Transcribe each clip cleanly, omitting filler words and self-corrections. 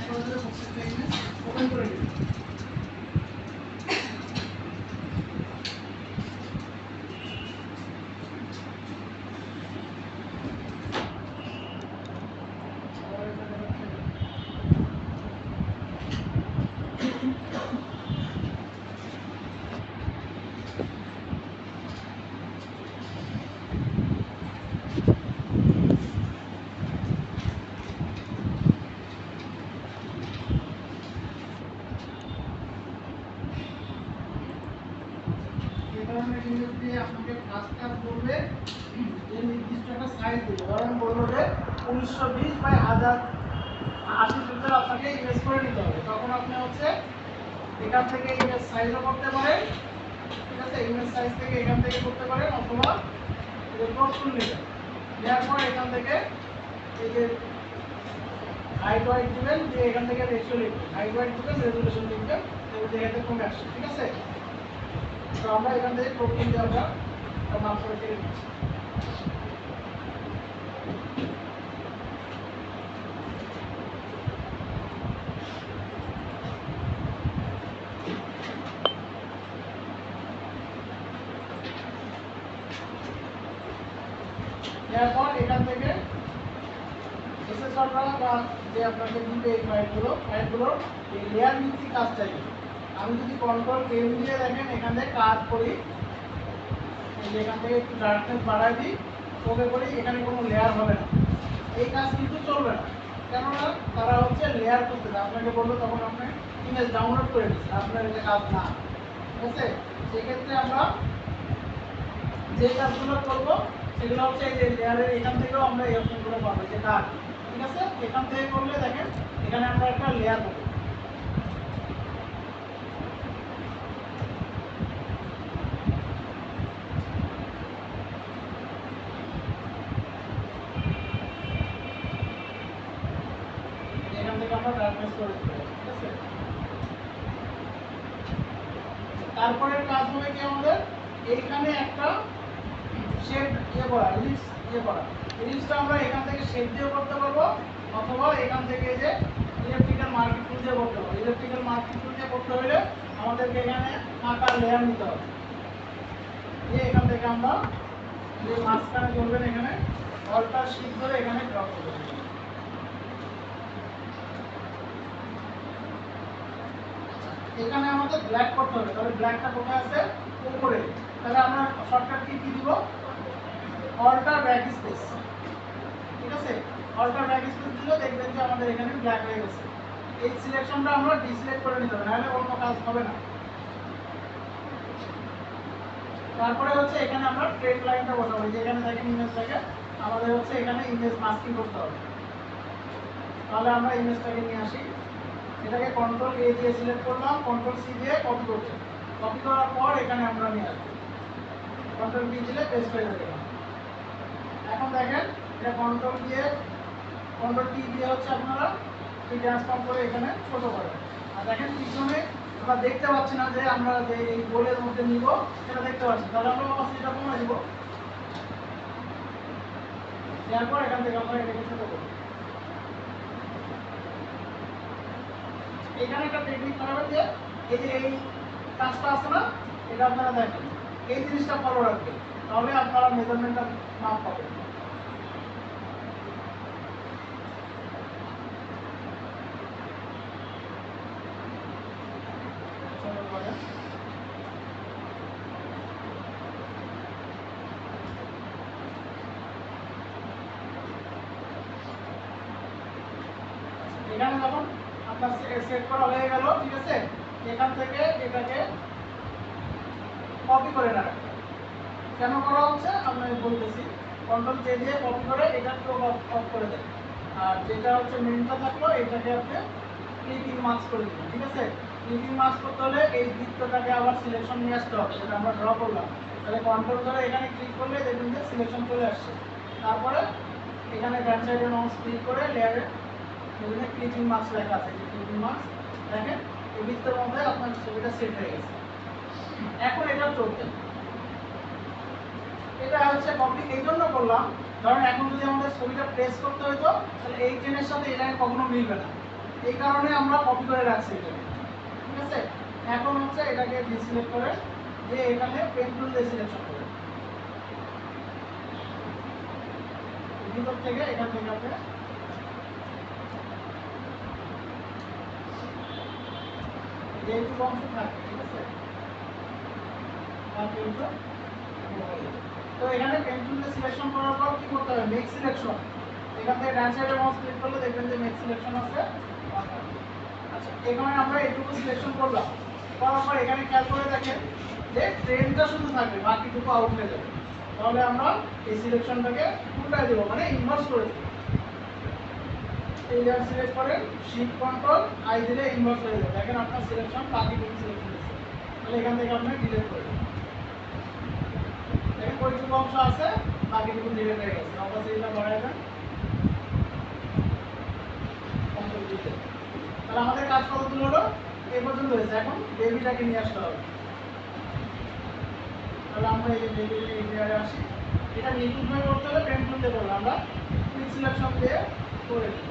Select করে দেবে, প্রত্যেকটা ইমেজ ওপেন করে দেবে। আপনাকে ফার্স্ট কাজ বলবে যে নির্দিষ্ট একটা সাইজ দিবে, ধরেন বললো যে 1920 × 1080 আপনাকে ইমেজ করে নিতে হবে। তখন আপনি হচ্ছে এখান থেকে ইমেজ সাইজও করতে পারেন, ঠিক আছে, ইমেজ সাইজ থেকে এখান থেকে করতে পারেন, অথবা টুল নেবেন, নেওয়ার পর এখান থেকে এই যে হাইট ওয়াইট দিবেন, দিয়ে এখান থেকে রেশিও লিখবেন, হাইট ওয়াইট দিবেন, রেজুলেশন লিখবেন, এবং এখান থেকে কমে আসছে, ঠিক আছে। তো আমরা এখান থেকে প্রোটিন দিয়ে আমরা মাপ করে কেটে দিচ্ছি। এরপর এখান থেকে প্রসেসররা বা যে আপনাকে দিবে এই ফাইলগুলোর এই লেয়ার ভিত্তিক কাজ চাই। আমি যদি কন্ট্রোল এম দিয়ে দেখেন এখান থেকে কাজ করি, এখান থেকে একটু ডার্কনেস বাড়াই দিই, ওকে করি, এখানে কোনো লেয়ার হবে না, এই কাজ কিন্তু চলবে না, কেননা তারা হচ্ছে লেয়ার করতে দেয়। আপনাকে বললো তখন আপনি ইমেজ ডাউনলোড করে দিচ্ছেন, আপনার এটা কাজ না, ঠিক আছে। সেক্ষেত্রে আমরা যে কাজগুলো করবো সেগুলো হচ্ছে এই যে লেয়ারের এখান থেকেও আমরা এই অপশনগুলো পাবো, যে কাজ, ঠিক আছে। এখান থেকে করলে দেখেন এখানে আমরা একটা লেয়ার পাবো, এখান থেকে আমরা ডার্কনেস করে দিতে পারি, ঠিক আছে। তারপরে কাজ হবে কি আমাদের এইখানে একটা শেড করা, ইলিপস করা, ইলিপসটা আমরা এখান থেকে শেড দিয়ে করতে পারবো, অথবা এখান থেকে যে ইলেকট্রিক্যাল মার্কিং টুল দিয়ে করতে পারবো। ইলেকট্রিক্যাল মার্কিং টুল দিয়ে করতে হলে আমাদেরকে এখানে আঁকার লেয়ার নিতে হবে, দিয়ে এখান থেকে আমরা যে মাঝখানে করবেন এখানে অল্টার শিফট ধরে এখানে ড্রপ করবেন। এখানে আমাদের ব্ল্যাক করতে হবে, তাহলে ব্ল্যাকটা কোথায় আছে? উপরে। তাহলে আমরা শর্টকাট কি দিব? অল্টার ব্যাক স্পেস, ঠিক আছে। অল্টার ব্যাক স্পেস দিলে দেখবেন যে আমাদের এখানে ব্ল্যাক হয়ে গেছে। এই সিলেকশনটা আমরা ডিসিলেক্ট করে নিতে হবে, নাহলে অন্য কাজ হবে না। তারপরে হচ্ছে এখানে আমরা ট্রেড লাইনটা বসাবো, যেখানে দেখেন ইমেজটাকে আমাদের হচ্ছে এখানে ইমেজ মাস্কিং করতে হবে। তাহলে আমরা ইমেজটাকে নিয়ে আসি, এটাকে কন্ট্রোল এ দিয়ে সিলেক্ট করলাম, কন্ট্রোল সি দিয়ে কপি করছি, কপি করার পর এখানে আমরা নিয়ে আসবো, কন্ট্রোল বি দিলে পেস্ট হয়ে যাবে। এখন দেখেন এটা কন্ট্রোল টি দিয়ে হচ্ছে আপনারা ট্রান্সফর্ম করে এখানে ছোট করেন। আর দেখেন পিছনে আমরা দেখতে পাচ্ছি না যে আমরা যে এই গোলের মধ্যে নিব সেটা দেখতে পাচ্ছি, তাহলে আমরা অপাসিটিটা কমে দিব, দেওয়ার পর এখান থেকে আমরা এটাকে ছোট করব। এখানে একটা টেকনিক করাবেন যে এই যে এই কাজটা আছে না, এটা আপনারা দেখেন এই জিনিসটা ফলো রাখবেন, তাহলে আপনারা মেজারমেন্টটা মাপ পাবেন। এখানে যখন আপনার সেট করা হয়ে গেল, ঠিক আছে, এখান থেকে এটাকে কপি করে রাখবেন। কেন করা হচ্ছে আমরা বলতেছি, কন্ট্রোল জে দিয়ে কপি করে এটাকে অফ করে দেন, আর যেটা হচ্ছে মেনটা থাকলো এটাকে আপনি ক্লিপিং মার্কস করে দিবেন, ঠিক আছে। ক্লিপিং মার্কস করতে হলে এই বৃত্তটাকে আবার সিলেকশন নিয়ে আসতে হবে, সেটা আমরা ড্র করলাম। তাহলে কন্ট্রোল ধরে এখানে ক্লিক করলে দেখবেন যে সিলেকশন চলে আসছে। তারপরে এখানে ডান সাইডে মাউস ক্লিক করে লেয়ারে এখানে ক্লিপিং মার্কস লেখা আছে, যে ক্লিপিং মার্কস দেখেন এই বৃত্তের মধ্যে আপনার ছবিটা সেট হয়ে গেছে। এখন এটা চলছে, এটা হচ্ছে কপি এই জন্য করলাম, কারণ এখন যদি আমাদের ছবিটা প্রেস করতে হতো তাহলে এই চেনের সাথে এই লাইন কখনো মিলবে না, এই কারণে আমরা কপি করে রাখছি এটাকে, ঠিক আছে। এখন হচ্ছে এটাকে ডিসিলেক্ট করে দিয়ে এখানে পেন টুল দিয়ে সিলেকশন করে ভিতর থেকে এখান থেকে আপনি যেটুকু অংশ থাকে, ঠিক আছে। তো এখানে পেন টুল দিয়ে সিলেকশন করার পর কি করতে হবে, মেক সিলেকশন। এখান থেকে ডান সাইডে মাউস ক্লিক করলে দেখবেন যে মেক সিলেকশন আছে। আচ্ছা, এখানে আমরা এইটুকু সিলেকশন করলাম, করার পর এখানে খেয়াল করে দেখেন যে ট্রেনটা শুধু থাকবে, বাকিটুকু আউট হয়ে যাবে। তাহলে আমরা এই সিলেকশনটাকে উল্টায় দেবো, মানে ইনভার্স করে দেবো। এই লেয়ার সিলেক্ট করে শিফট কন্ট্রোল আই দিলে ইনভার্স হয়ে যাবে। দেখেন আপনার সিলেকশন বাকিটুকু সিলেকশন হয়েছে। তাহলে এখান থেকে আপনি ডিলিট করে দেবেন। দেখেন কয়টুকু অংশ আছে, বাকিটুকু ডিলিট হয়ে গেছে। অপাসিটিটা বাড়ায় দেন, কন্ট্রোল দিতে। তাহলে আমাদের কাজ কতগুলো হলো, এই পর্যন্ত হয়েছে। এখন বেবিটাকে নিয়ে আসতে হবে। তাহলে আমরা এই বেবি এই লেয়ারে আসি। এটা নিখুঁতভাবে করতে হলে পেন টুল দিয়ে করবো, আমরা কুইক সিলেকশন দিয়ে করে দিই।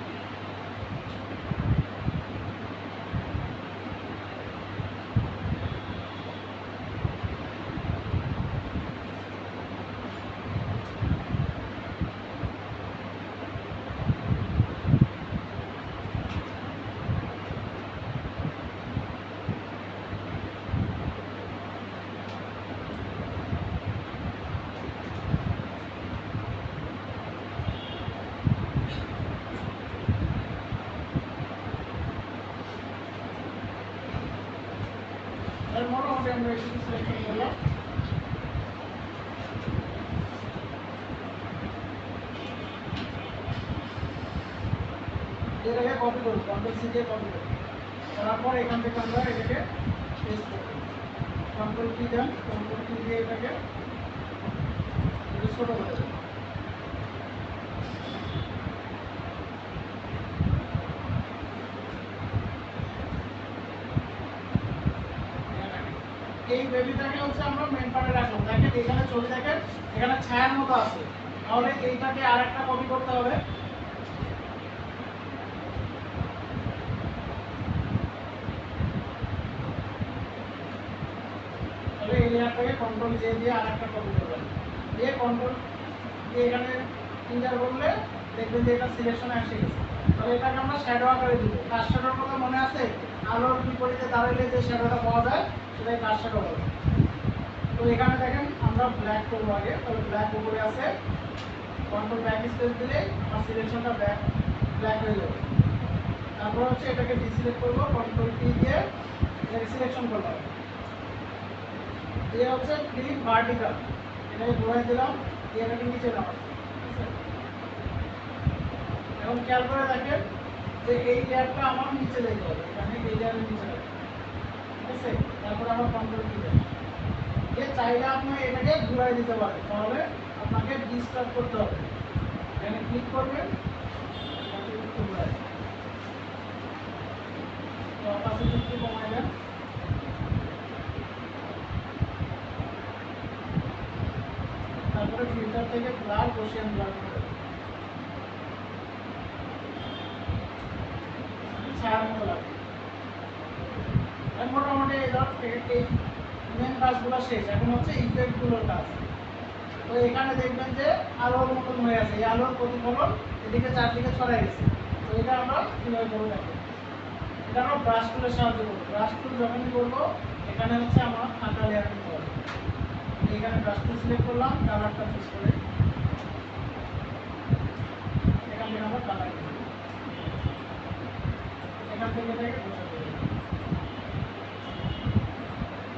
মোটামুটি আমরা একটু সিলেকশন করলাম। এটাকে কপি করব, কন্ট্রোল সি দিয়ে কপি করব। করার পর এখান থেকে আমরা এটাকে পেস্ট করব। কন্ট্রোল কি দেন, কন্ট্রোল কি দিয়ে এটাকে ছোট করে দেব। এই বেবিটাকে হচ্ছে আমরা মেন পার্টে রাখলাম। দেখেন এখানে ছবি, দেখেন এখানে ছায়ার মতো আছে। তাহলে এইটাকে আরেকটা কপি করতে হবে। তাহলে এই লেয়ারটাকে কন্ট্রোল জে দিয়ে আরেকটা কপি করবেন। দিয়ে কন্ট্রোল দিয়ে এখানে ইন্টার করলে দেখবেন যে এটা সিলেকশনে এসে গেছে। তাহলে এটাকে আমরা শ্যাডো আকারে দিব। কার শ্যাডোর কথা মনে আছে? আলোর বিপরীতে দাঁড়ালে যে শ্যাডোটা পাওয়া যায় সেটাই কার শ্যাডো বলে। তো এখানে দেখেন আমরা ব্ল্যাক করবো আগে। তাহলে ব্ল্যাক উপরে আছে, কন্ট্রোল ব্যাক স্পেস দিলে আমার সিলেকশনটা ব্ল্যাক হয়ে যাবে। তারপর হচ্ছে এটাকে ডিসিলেক্ট করবো, কন্ট্রোল টি দিয়ে এটাকে সিলেকশন করলাম। দিয়ে হচ্ছে ক্লিক ভার্টিক্যাল, এটাকে ঘোরাই দিলাম, দিয়ে এটাকে নিচে নামাই। এখন খেয়াল করে দেখেন যে এই লেয়ারটা আমার নিচে যেতে হবে, এখানে এই লেয়ারের নিচে যাবে, ঠিক আছে। তারপর আমার কন্ট্রোল কি দেন, যে চাইলে আপনি এটাকে ঘুরাই দিতে পারেন, তাহলে আপনাকে ডিস্টার্ব করতে হবে। এখানে ক্লিক করবেন, এটাকে একটু ঘুরাই দেন, অপাসিটি একটু কমাই দেন। তারপরে ফিল্টার থেকে ব্লার বসিয়ে ব্লার করে দেন, ছায়ার মতো লাগে। মোটামুটি এই মেন কাজগুলো শেষ। এখন হচ্ছে ইফেক্টগুলোর কাজ। তো এখানে দেখবেন যে আলোর মতন হয়ে আছে, এই আলোর প্রতিফলন এদিকে চারদিকে ছড়াই গেছে। তো এটা আমরা কীভাবে করবো দেখো, এটা আমরা ব্রাশ টুলের সাহায্য করবো। ব্রাশ টুল যখনই করবো এখানে হচ্ছে আমার ফাঁকা লেয়ার নিতে হবে। এখানে ব্রাশ টুল সিলেক্ট করলাম, কালারটা চুজ করে এখান থেকে আমরা কালার দেবো, এখান থেকে এটাকে বসাতে হবে।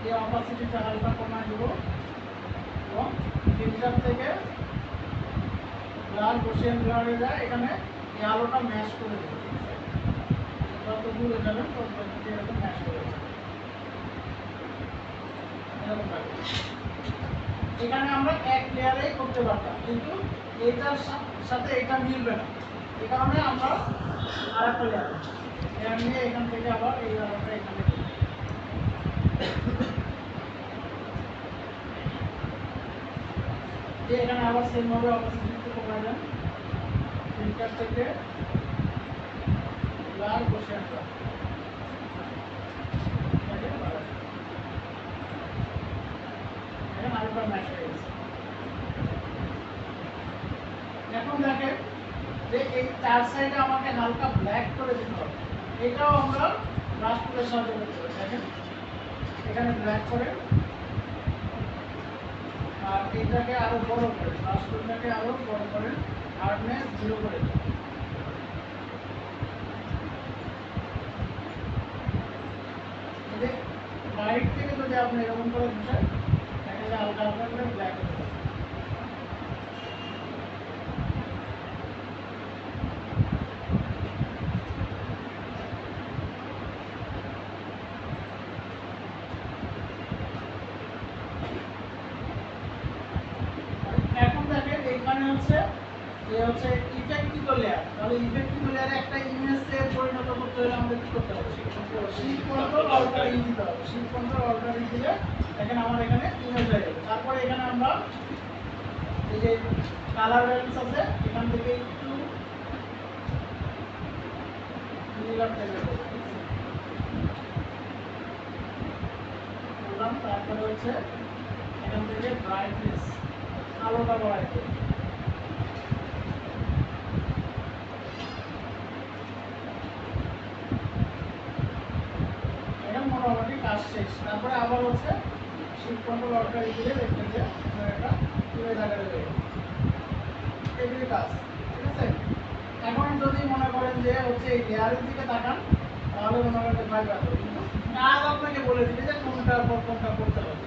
এই অপাসিটিটা হালকা কমায় দেবো এবং ফিল্টার থেকে ব্লার বসিয়ে ব্লার হয়ে যায়। এখানে এই আলোটা ম্যাশ করে দেবো, ঠিক আছে। যত দূরে যাবেন তত এরকম ম্যাশ করে দেবো, এরকম থাকবে। এখানে আমরা এক লেয়ারেই করতে পারতাম, কিন্তু এইটার সাথে এটা মিলবে না। এই কারণে আমরা আর একটা লেয়ার নিয়ে এখান থেকে আবার এই আলোটা এখানে এখানে আবার সেম ভাবে অপাসিটি কমাই দেন। ফিল্টার থেকে এবার বসে আসা আরেকবার ম্যাচ হয়ে গেছে। এখন দেখেন যে এই চার সাইডে আমাকে হালকা ব্ল্যাক করে দিতে হবে। এটাও আমরা ব্রাশ টুলের সাহায্যে করতে পারি। দেখেন এখানে ব্ল্যাক করে, আর এটাকে আরো বড় করে, ব্রাশ টুলটাকে আরো বড় করে, হার্ডনেস 0 করে দিই। বাইরে থেকে যদি আপনি এরকম করে ঘুষেন, দেখা যায় হালকা হালকা করে ব্ল্যাক হয়ে যাবে। এখন দেখেন এখানে হচ্ছে ইফেক্টিভ লেয়ার। তাহলে ইফেক্টিভ লেয়ারে একটা ইমেজে পরিণত করতে হলে আমাদের কি করতে হবে? শিফট কন্ট্রোল অল্টার ই দিতে হবে। শিফট কন্ট্রোল অল্টার ই দিলে দেখেন আমার এখানে ইমেজ হয়ে যাবে। তারপরে এখানে আমরা এই যে কালার ব্যালেন্স আছে, এখান থেকে একটু নীলাম টাইপের করলাম। তারপরে হচ্ছে এখান থেকে ব্রাইটনেস আলোটা বাড়াই দেব। এটা মোটামুটি কাজ শেষ। তারপরে আবার হচ্ছে শিফট কন্ট্রোল অল্টার ই দিলে দেখবেন যে আপনার একটা ইমেজ আকারে হয়ে গেল। এগুলি কাজ, ঠিক আছে। এখন যদি মনে করেন যে হচ্ছে এই লেয়ারের দিকে তাকান, তাহলে মনে করেন যে ভয় পাবে, কিন্তু কাজ আপনাকে বলে দিবে যে কোনটার পর কোনটা করতে হবে,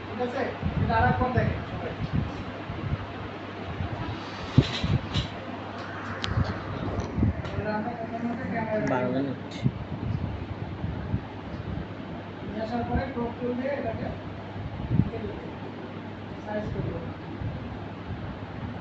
ঠিক আছে। এটা আরেকবার দেখেন সবাই। 12 মিনিট। নিয়ে আসার পরে ক্রপ টুল দিয়ে এটাকে সাইজ করে